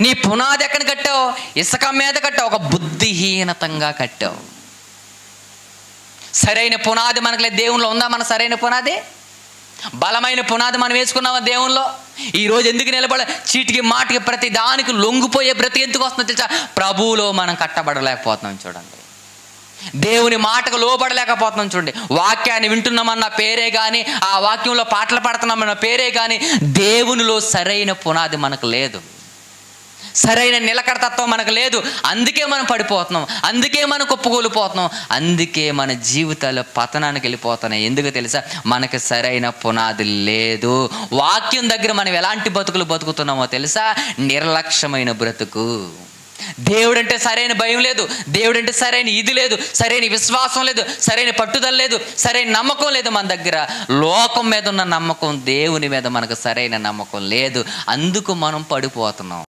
నీ పునాది ఎక్కడ కట్టావు? ఇసుక మీద కట్టావు, ఒక బుద్ధిహీనతంగా కట్టావు. సరైన పునాది మనకు లేదు. దేవునిలో ఉందా మన సరైన పునాది? బలమైన పునాది మనం వేసుకున్నామా దేవునిలో? ఈరోజు ఎందుకు నిలబడ, చీటికి మాటికి ప్రతి దానికి లొంగిపోయే బ్రతికి ఎందుకు వస్తుందో తెలుసా? ప్రభువులో మనం కట్టబడలేకపోతున్నాం. చూడండి, దేవుని మాటకు లోబడలేకపోతున్నాం. చూడండి, వాక్యాన్ని వింటున్నామన్న పేరే కానీ, ఆ వాక్యంలో పాటలు పాడుతున్నామన్న పేరే కానీ, దేవునిలో సరైన పునాది మనకు లేదు, సరైన నిలకడతత్వం మనకు లేదు. అందుకే మనం పడిపోతున్నాం, అందుకే మనం కుప్పకూలిపోతున్నాం, అందుకే మన జీవితాలు పతనానికి వెళ్ళిపోతున్నాయి. ఎందుకు తెలుసా? మనకి సరైన పునాది లేదు. వాక్యం దగ్గర మనం ఎలాంటి బతుకులు బతుకుతున్నామో తెలుసా? నిర్లక్ష్యమైన బ్రతుకు. దేవుడంటే సరైన భయం లేదు, దేవుడంటే సరైన ఇది లేదు, సరైన విశ్వాసం లేదు, సరైన పట్టుదల లేదు, సరైన నమ్మకం లేదు మన దగ్గర. లోకం మీద ఉన్న నమ్మకం, దేవుని మీద మనకు సరైన నమ్మకం లేదు. అందుకు మనం పడిపోతున్నాం.